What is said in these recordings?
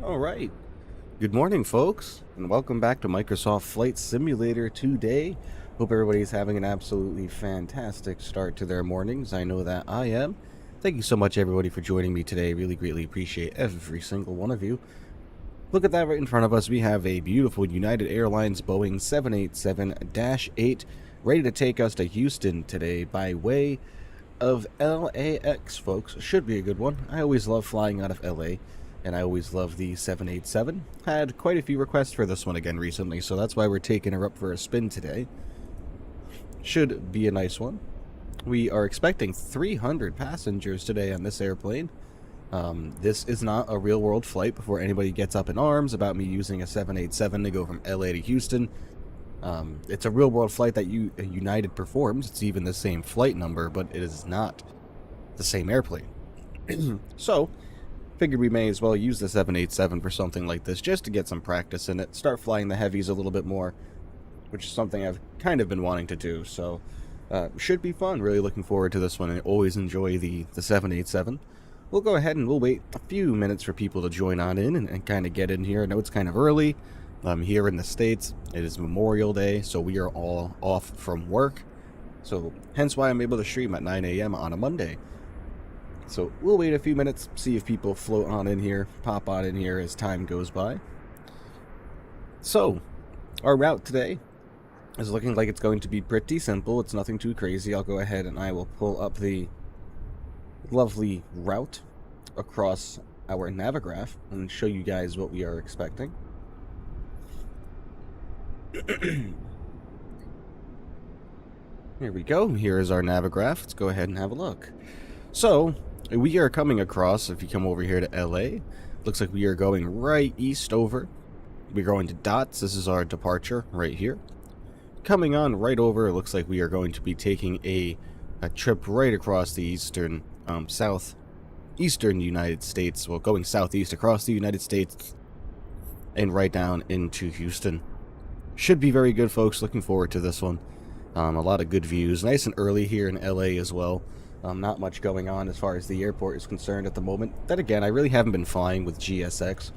All right. Good morning, folks, and welcome back to Microsoft Flight Simulator today. Hope everybody's having an absolutely fantastic start to their mornings. I know that I am. Thank you so much, everybody, for joining me today. Really greatly appreciate every single one of you. Look at that right in front of us. We have a beautiful United Airlines Boeing 787-8 ready to take us to Houston today by way of LAX, folks. Should be a good one. I always love flying out of LA. And I always love the 787. Had quite a few requests for this one again recently, so that's why we're taking her up for a spin today. Should be a nice one. We are expecting 300 passengers today on this airplane. This is not a real-world flight before anybody gets up in arms about me using a 787 to go from LA to Houston. It's a real-world flight that United performs. It's even the same flight number, but it is not the same airplane. So figured we may as well use the 787 for something like this just to get some practice in it, start flying the heavies a little bit more, which is something I've kind of been wanting to do. So should be fun. Really looking forward to this one. I always enjoy the 787. We'll go ahead and we'll wait a few minutes for people to join on in and kind of get in here. I know it's kind of early. Here in the States, it is Memorial Day, so we are all off from work. So hence why I'm able to stream at 9 a.m. on a Monday. So we'll wait a few minutes, see if people float on in here, pop on in here as time goes by. So, our route today is looking like it's going to be pretty simple. It's nothing too crazy. I'll go ahead and I will pull up the lovely route across our Navigraph and show you guys what we are expecting. Here we go. Here is our Navigraph. Let's go ahead and have a look. So, we are coming across, if you come over here to LA, looks like we are going right east over. We're going to Dots. This is our departure right here. Coming on right over, it looks like we are going to be taking a trip right across the southeastern United States. Well, going southeast across the United States and right down into Houston. Should be very good, folks. Looking forward to this one. A lot of good views. Nice and early here in LA as well. Not much going on as far as the airport is concerned at the moment. Then again, I really haven't been flying with GSX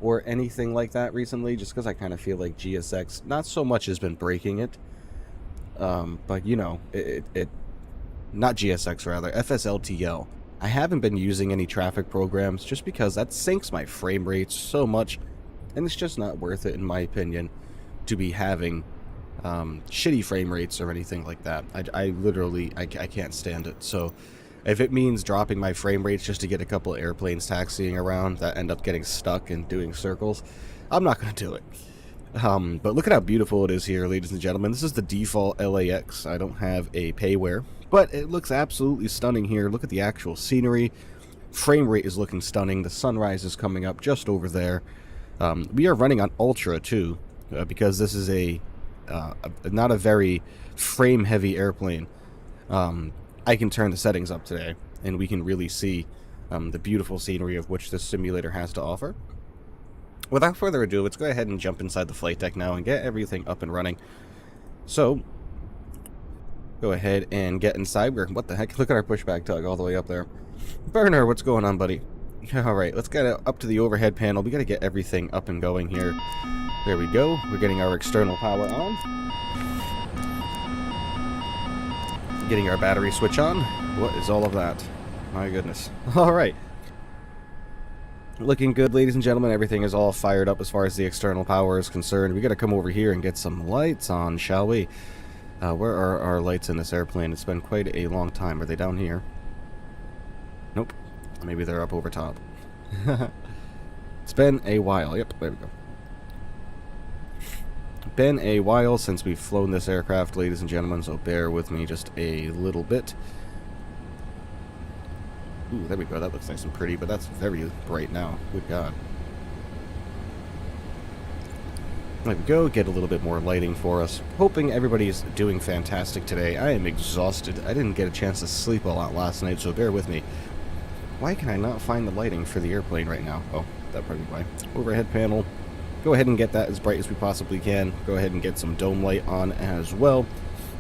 or anything like that recently, just because I kind of feel like GSX, not so much has been breaking it. But, you know, not GSX rather, FSLTL. I haven't been using any traffic programs just because that sinks my frame rates so much, and it's just not worth it, in my opinion, to be having shitty frame rates or anything like that. I literally can't stand it. So if it means dropping my frame rates just to get a couple of airplanes taxiing around that end up getting stuck and doing circles, I'm not going to do it. But look at how beautiful it is here, ladies and gentlemen. This is the default LAX. I don't have a payware, but it looks absolutely stunning here. Look at the actual scenery. Frame rate is looking stunning. The sunrise is coming up just over there. We are running on Ultra too, because this is not a very frame heavy airplane. I can turn the settings up today and we can really see the beautiful scenery of which this simulator has to offer. Without further ado, let's go ahead and jump inside the flight deck now and get everything up and running. So go ahead and get inside. What the heck? Look at our pushback tug all the way up there. Burner, what's going on, buddy? Alright, let's get up to the overhead panel. We got to get everything up and going here. There we go. We're getting our external power on. Getting our battery switch on. What is all of that? My goodness. Alright. Looking good, ladies and gentlemen. Everything is all fired up as far as the external power is concerned. We got to come over here and get some lights on, shall we? Where are our lights in this airplane? It's been quite a long time. Are they down here? Nope. Maybe they're up over top. It's been a while. Yep, there we go. Been a while since we've flown this aircraft, ladies and gentlemen, so bear with me just a little bit. Ooh, there we go. That looks nice and pretty, but that's very bright now. Good God. There we go. Get a little bit more lighting for us. Hoping everybody's doing fantastic today. I am exhausted. I didn't get a chance to sleep a lot last night, so bear with me. Why can I not find the lighting for the airplane right now? Oh, that probably why. Overhead panel. Go ahead and get that as bright as we possibly can. Go ahead and get some dome light on as well,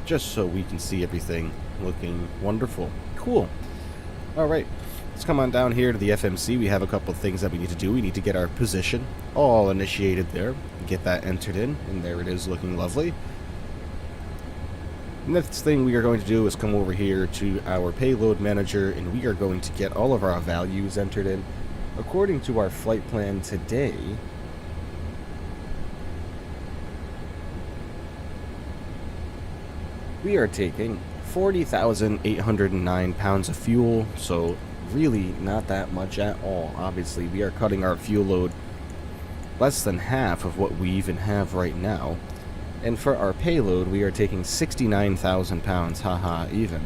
just so we can see everything looking wonderful. Cool. Alright, let's come on down here to the FMC. We have a couple of things that we need to do. We need to get our position all initiated there, get that entered in, and there it is, looking lovely. Next thing we are going to do is come over here to our payload manager, and we are going to get all of our values entered in. According to our flight plan today, we are taking 40,809 pounds of fuel, so really not that much at all. Obviously, we are cutting our fuel load less than half of what we even have right now. And for our payload, we are taking 69,000 pounds, haha, even.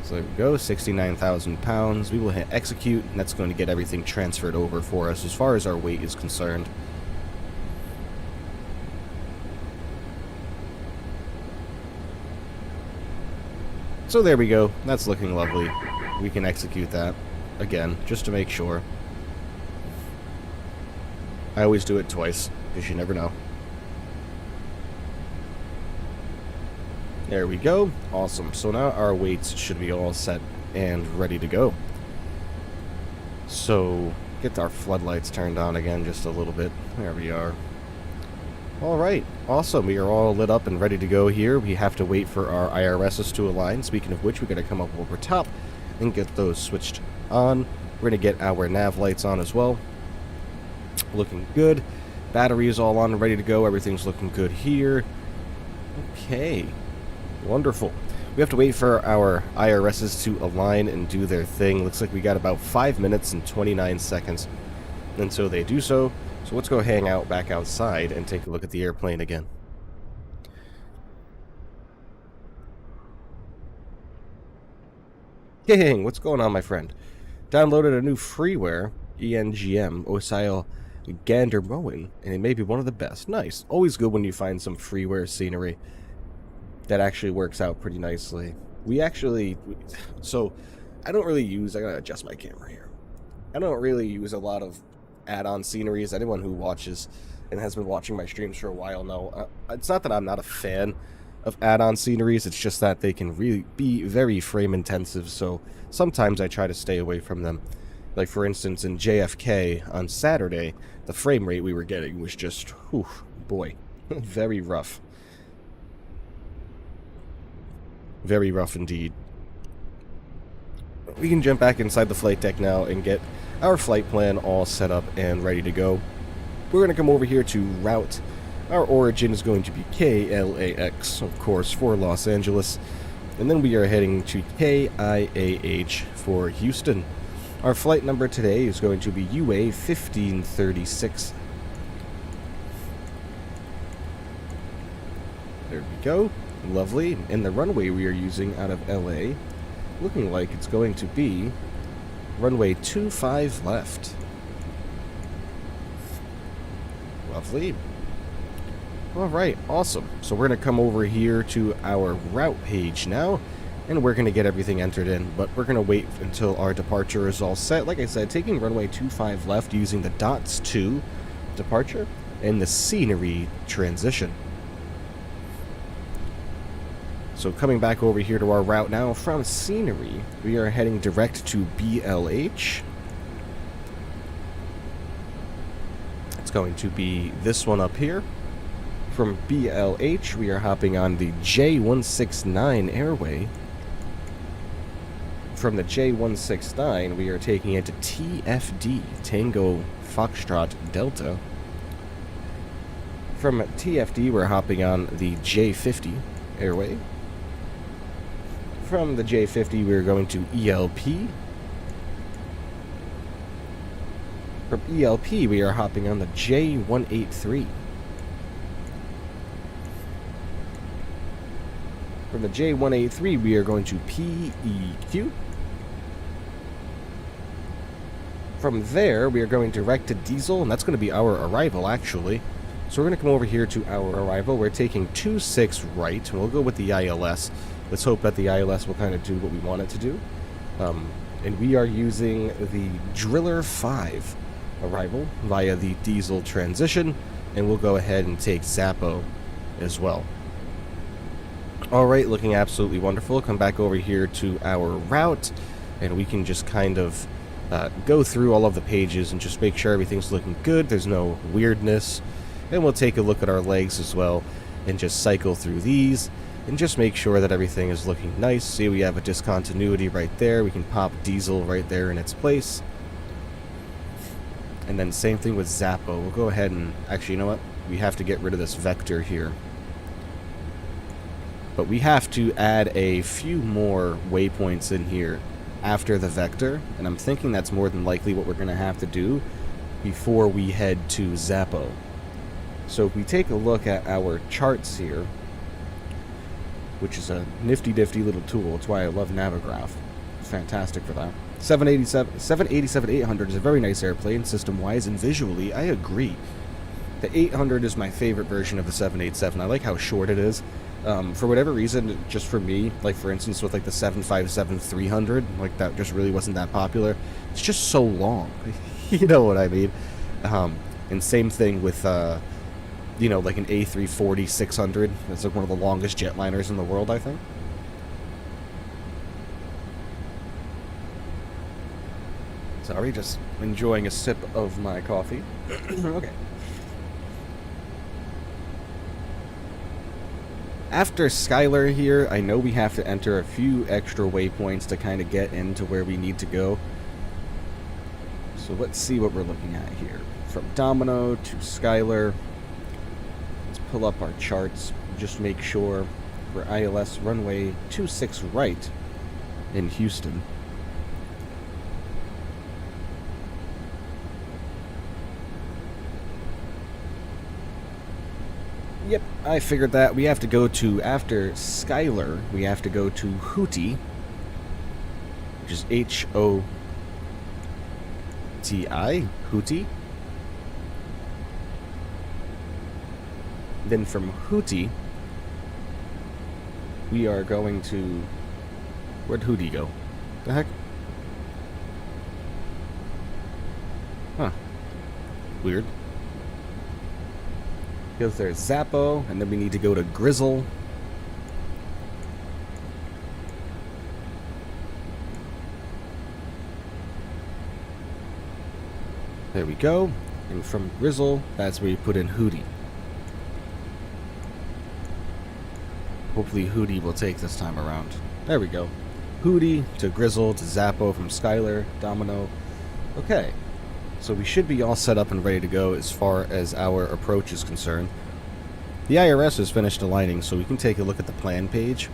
So there we go, 69,000 pounds. We will hit execute, and that's going to get everything transferred over for us as far as our weight is concerned. So there we go, that's looking lovely. We can execute that, again, just to make sure. I always do it twice, because you never know. There we go. Awesome. So now our weights should be all set and ready to go. So get our floodlights turned on again just a little bit. There we are. Alright. Awesome. We are all lit up and ready to go here. We have to wait for our IRSs to align. Speaking of which, we're going to come up over top and get those switched on. We're going to get our nav lights on as well. Looking good. Battery is all on and ready to go. Everything's looking good here. Okay. Wonderful. We have to wait for our IRSs to align and do their thing. Looks like we got about 5 minutes and 29 seconds until they do so. So let's go hang out back outside and take a look at the airplane again. Hey, what's going on, my friend? Downloaded a new freeware, ENGM, Osile Gander Boeing, and it may be one of the best. Nice. Always good when you find some freeware scenery that actually works out pretty nicely. So I don't really use, I gotta adjust my camera here. I don't really use a lot of add-on sceneries. Anyone who watches and has been watching my streams for a while know, it's not that I'm not a fan of add-on sceneries, it's just that they can really be very frame intensive, so sometimes I try to stay away from them. Like for instance in JFK on Saturday, the frame rate we were getting was just, whew, boy, very rough. Very rough indeed. We can jump back inside the flight deck now and get our flight plan all set up and ready to go. We're going to come over here to route. Our origin is going to be KLAX, of course, for Los Angeles. And then we are heading to KIAH for Houston. Our flight number today is going to be UA 1536. There we go. Lovely. And the runway we are using out of LA, looking like it's going to be runway 25 left. Lovely. Alright, awesome. So we're going to come over here to our route page now, and we're going to get everything entered in, but we're going to wait until our departure is all set. Like I said, taking runway 25 left using the DOTS 2 departure and the scenery transition. So coming back over here to our route now, from scenery, we are heading direct to BLH. It's going to be this one up here. From BLH, we are hopping on the J169 airway. From the J169, we are taking it to TFD, Tango Foxtrot Delta. From TFD, we're hopping on the J50 airway. From the J50, we're going to ELP. From ELP, we are hopping on the J183. From the J183, we are going to PEQ. From there, we are going direct to Diesel, and that's going to be our arrival, actually. So we're going to come over here to our arrival. We're taking 26 right, and we'll go with the ILS. Let's hope that the ILS will kind of do what we want it to do. And we are using the Driller 5 arrival via the Diesel transition, and we'll go ahead and take Zappo as well. Alright, looking absolutely wonderful. Come back over here to our route, and we can just kind of go through all of the pages and just make sure everything's looking good, there's no weirdness, and we'll take a look at our legs as well and just cycle through these and just make sure that everything is looking nice. See, we have a discontinuity right there. We can pop diesel right there in its place. And then same thing with Zappo. We'll go ahead and, actually, you know what? We have to get rid of this vector here. But we have to add a few more waypoints in here after the vector, and I'm thinking that's more than likely what we're going to have to do before we head to Zappo. So if we take a look at our charts here, which is a nifty-difty little tool. It's why I love Navigraph. It's fantastic for that. 787-800 is a very nice airplane, system-wise and visually. I agree. The 800 is my favorite version of the 787. I like how short it is. For whatever reason, just for me, like for instance with like the 757-300, like that just really wasn't that popular. It's just so long. You know what I mean? And same thing with you know, like an A340-600. That's like one of the longest jetliners in the world, I think. Sorry, just enjoying a sip of my coffee. Okay. After Skylar here, I know we have to enter a few extra waypoints to kind of get into where we need to go. So let's see what we're looking at here. From Domino to Skylar. Pull up our charts, just make sure we're ILS runway 26 right in Houston. Yep, I figured that. We have to go to, after Skylar, we have to go to Hootie, which is H-O-T-I, Hootie. Then from Hootie, we are going to... Where'd Hootie go? The heck? Huh. Weird. Because there's Zappo, and then we need to go to Grizzle. There we go. And from Grizzle, that's where you put in Hootie. Hopefully Hootie will take this time around. There we go. Hootie to Grizzle to Zappo from Skylar, Domino. Okay. So we should be all set up and ready to go as far as our approach is concerned. The IRS has finished aligning, so we can take a look at the plan page,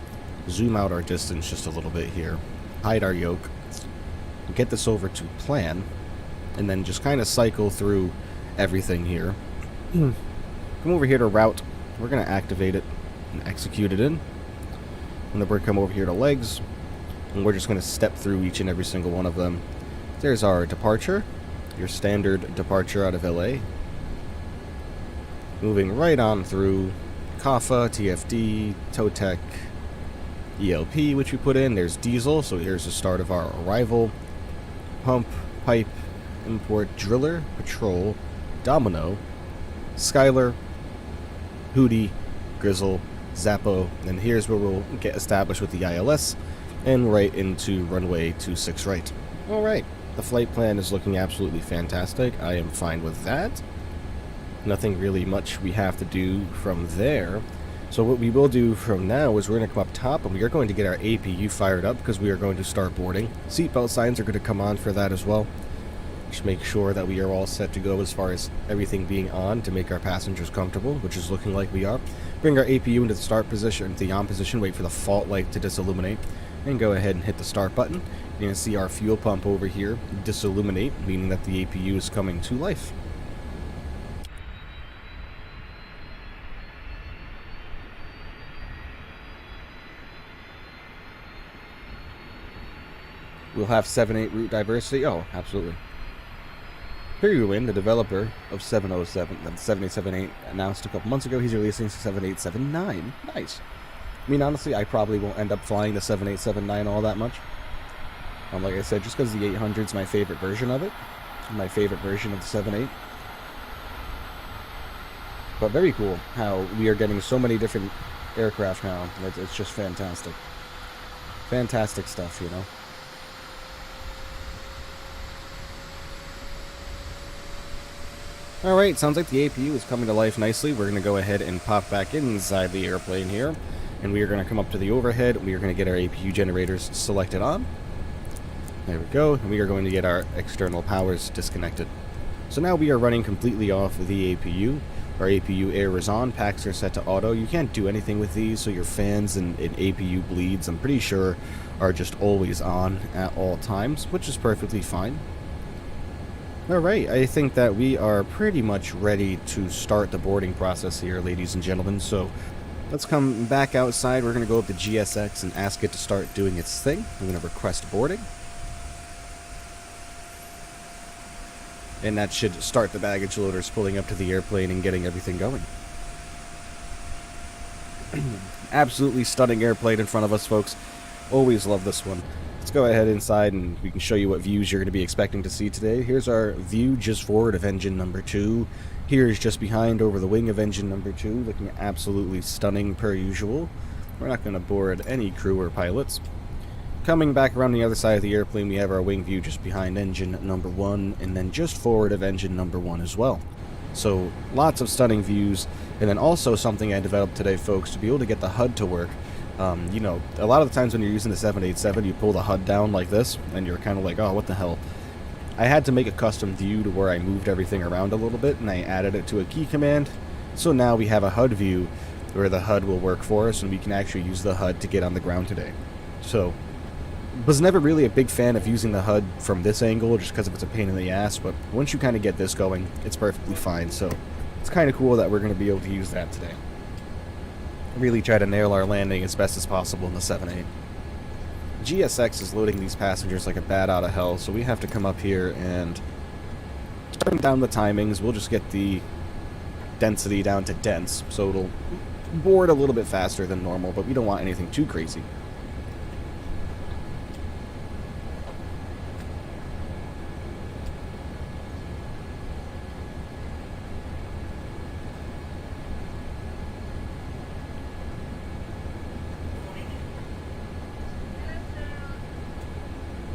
zoom out our distance just a little bit here, hide our yoke, get this over to plan, and then just kind of cycle through everything here. Come over here to route. We're going to activate it and execute it in. And then we're going to come over here to legs, and we're just going to step through each and every single one of them. There's our departure, your standard departure out of LA. Moving right on through CAFA, TFD, TOTEC, ELP, which we put in. There's diesel, so here's the start of our arrival. Pump, pipe, import, driller, patrol, Domino, Skylar, Hootie, Grizzle, Zappo, and here's where we'll get established with the ILS, and right into runway 26 right. Alright, the flight plan is looking absolutely fantastic. I am fine with that. Nothing really much we have to do from there. So what we will do from now is we're going to come up top, and we are going to get our APU fired up because we are going to start boarding. Seatbelt signs are going to come on for that as well. Just make sure that we are all set to go as far as everything being on to make our passengers comfortable, which is looking like we are. Bring our APU into the start position, into the on position, wait for the fault light to disilluminate, and go ahead and hit the start button. You're going to see our fuel pump over here disilluminate, meaning that the APU is coming to life. We'll have 7-8 route diversity. Oh, absolutely. Win, the developer of 787-8, announced a couple months ago he's releasing 787-9. Nice. I mean, honestly, I probably won't end up flying the 787-9 all that much. Like I said, just because the 800 is my favorite version of it. My favorite version of the 7-8. But very cool how we are getting so many different aircraft now. It's just fantastic. Fantastic stuff, you know. Alright, sounds like the APU is coming to life nicely. We're going to go ahead and pop back inside the airplane here. And we are going to come up to the overhead. We are going to get our APU generators selected on. There we go. And we are going to get our external powers disconnected. So now we are running completely off the APU. Our APU air is on. Packs are set to auto. You can't do anything with these, so your fans and APU bleeds, I'm pretty sure, are just always on at all times, which is perfectly fine. Alright, I think that we are pretty much ready to start the boarding process here, ladies and gentlemen, so let's come back outside. We're going to go up to GSX and ask it to start doing its thing. I'm going to request boarding. And that should start the baggage loaders pulling up to the airplane and getting everything going. Absolutely stunning airplane in front of us, folks. Always love this one. Let's go ahead inside and we can show you what views you're going to be expecting to see today. Here's our view just forward of engine number 2. Here's just behind over the wing of engine number 2, looking absolutely stunning per usual. We're not going to board any crew or pilots. Coming back around the other side of the airplane, we have our wing view just behind engine number 1, and then just forward of engine number 1 as well. So lots of stunning views, and then also something I developed today, folks, to be able to get the HUD to work. You know, a lot of the times when you're using the 787, you pull the HUD down like this, and you're kind of like, oh, what the hell. I had to make a custom view to where I moved everything around a little bit, and I added it to a key command. So now we have a HUD view where the HUD will work for us, and we can actually use the HUD to get on the ground today. So, was never really a big fan of using the HUD from this angle, just because it's a pain in the ass, but once you kind of get this going, it's perfectly fine. So, it's kind of cool that we're going to be able to use that today. Really try to nail our landing as best as possible in the 7-8. GSX is loading these passengers like a bat out of hell, so we have to come up here and turn down the timings. We'll just get the density down to dense, so it'll board a little bit faster than normal, but we don't want anything too crazy.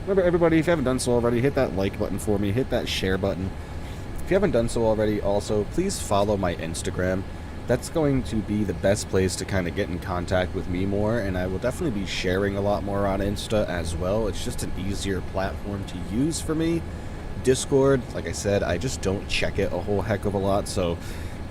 Remember, everybody, if you haven't done so already, hit that like button for me, hit that share button. If you haven't done so already, also, please follow my Instagram. That's going to be the best place to kind of get in contact with me more, and I will definitely be sharing a lot more on Insta as well. It's just an easier platform to use for me. Discord, like I said, I just don't check it a whole heck of a lot, so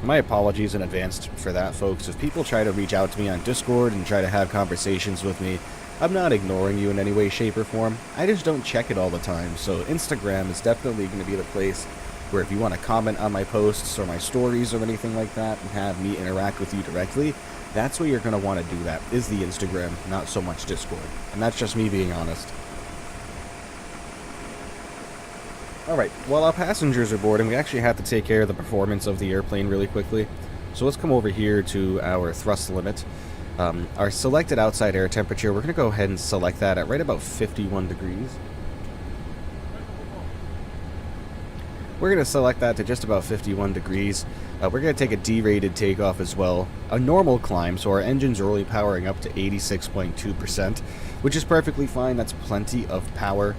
my apologies in advance for that, folks. If people try to reach out to me on Discord and try to have conversations with me, I'm not ignoring you in any way, shape, or form. I just don't check it all the time. So Instagram is definitely going to be the place where if you want to comment on my posts or my stories or anything like that and have me interact with you directly, that's where you're going to want to do that, is the Instagram, not so much Discord. And that's just me being honest. Alright, while our passengers are boarding, we actually have to take care of the performance of the airplane really quickly. So let's come over here to our thrust limit. Our selected outside air temperature, we're going to go ahead and select that at right about 51 degrees. We're going to select that to just about 51 degrees. We're going to take a D-rated takeoff as well. A normal climb, so our engines are only powering up to 86.2%, which is perfectly fine. That's plenty of power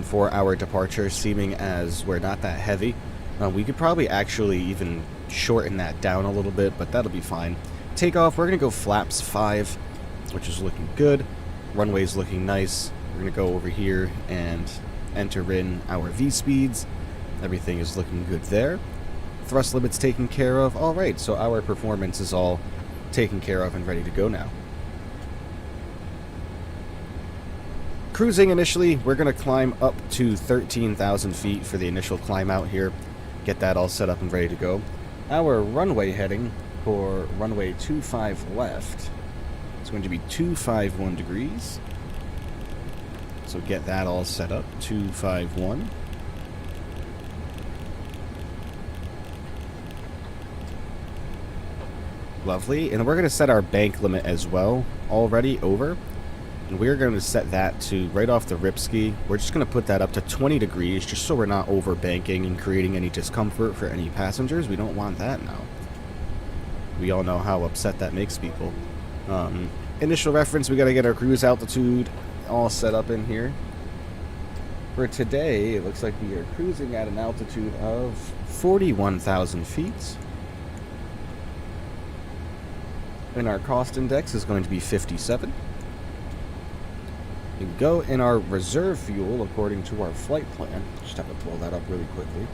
for our departure, seeming as we're not that heavy. We could probably actually even shorten that down a little bit, but that'll be fine. Takeoff, we're going to go flaps 5, which is looking good. Runway's looking nice. We're going to go over here and enter in our V-speeds. Everything is looking good there. Thrust limit's taken care of. Alright, so our performance is all taken care of and ready to go now. Cruising initially, we're going to climb up to 13,000 feet for the initial climb out here. Get that all set up and ready to go. Our runway heading for runway 25 left, it's going to be 251 degrees. So get that all set up, 251. Lovely, and we're going to set our bank limit as well, already over. And we're going to set that to right off the rip ski. We're just going to put that up to 20 degrees, just so we're not over banking and creating any discomfort for any passengers. We don't want that now. We all know how upset that makes people. Initial reference, we got to get our cruise altitude all set up in here. For today, it looks like we are cruising at an altitude of 41,000 feet. And our cost index is going to be 57. We go in our reserve fuel according to our flight plan. Just have to pull that up really quickly.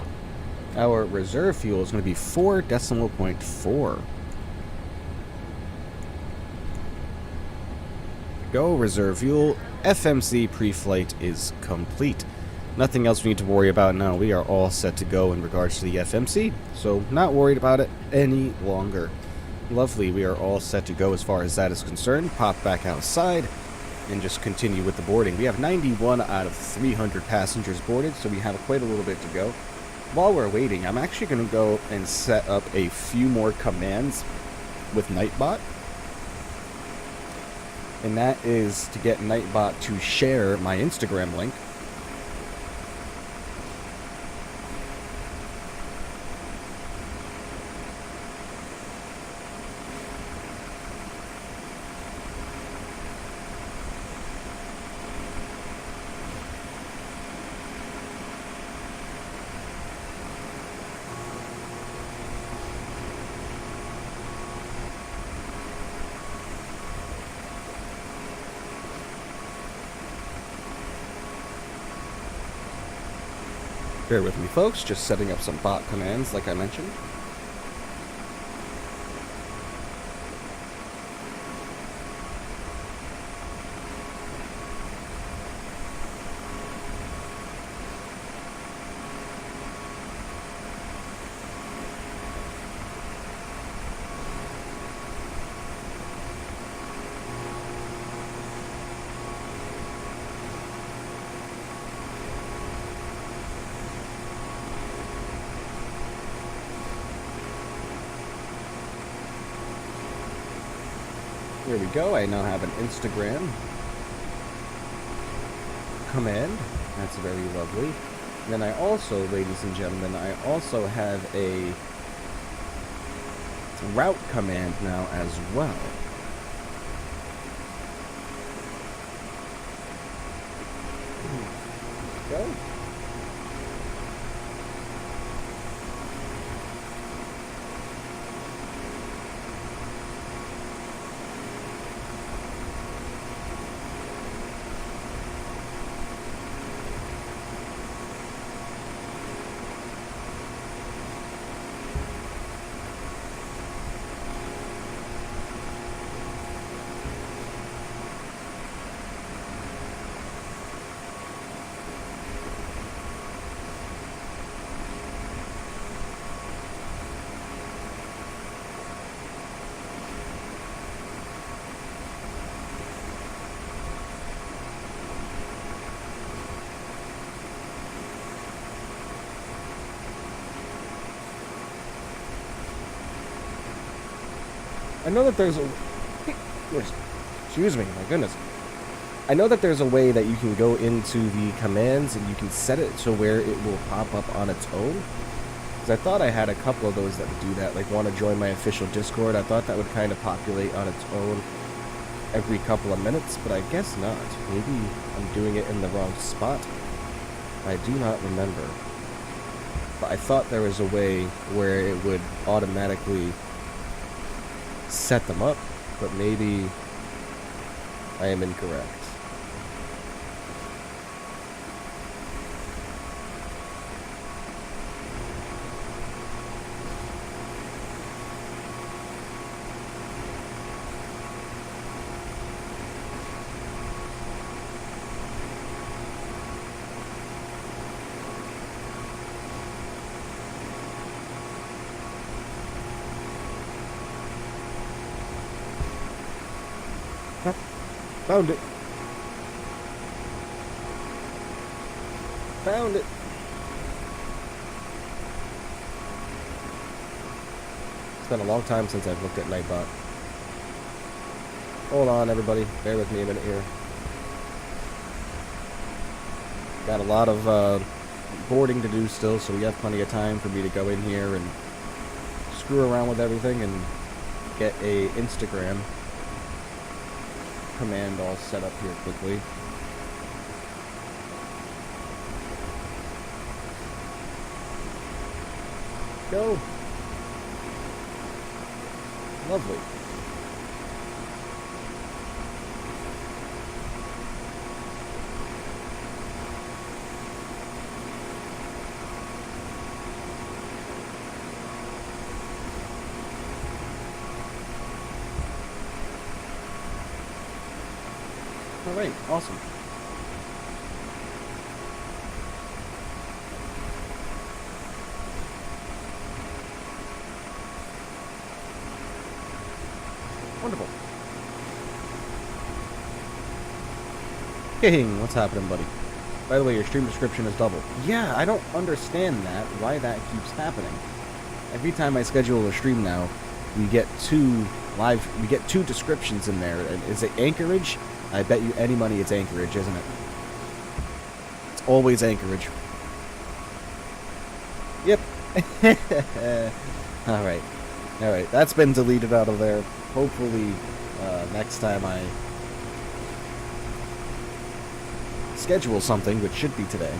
Our reserve fuel is going to be 4.4. Go reserve fuel. FMC pre-flight is complete. Nothing else we need to worry about now. We are all set to go in regards to the FMC, so not worried about it any longer. Lovely, we are all set to go as far as that is concerned. Pop back outside and just continue with the boarding. We have 91 out of 300 passengers boarded, so we have quite a little bit to go. While we're waiting, I'm actually going to go and set up a few more commands with Nightbot. And that is to get Nightbot to share my Instagram link. Bear with me, folks, just setting up some bot commands like I mentioned. There we go. I now have an Instagram command. That's very lovely. And then I also, ladies and gentlemen, I also have a route command now as well. There we go. I know that there's a... Excuse me, my goodness. I know that there's a way that you can go into the commands and you can set it to where it will pop up on its own. Because I thought I had a couple of those that would do that, like want to join my official Discord. I thought that would kind of populate on its own every couple of minutes, but I guess not. Maybe I'm doing it in the wrong spot. I do not remember. But I thought there was a way where it would automatically set them up, but maybe I am incorrect. Found it. Found it. It's been a long time since I've looked at Nightbot. Hold on, everybody. Bear with me a minute here. Got a lot of boarding to do still, so we have plenty of time for me to go in here and screw around with everything and get a Instagram command all set up here quickly. go. Lovely. Alright, awesome. Wonderful. King, what's happening, buddy? By the way, your stream description is double. Yeah, I don't understand that, why that keeps happening. Every time I schedule a stream now, we get two descriptions in there. Is it Anchorage? I bet you any money it's Anchorage, isn't it? It's always Anchorage. Yep. Alright. Alright, that's been deleted out of there. Hopefully, next time I schedule something, which should be today,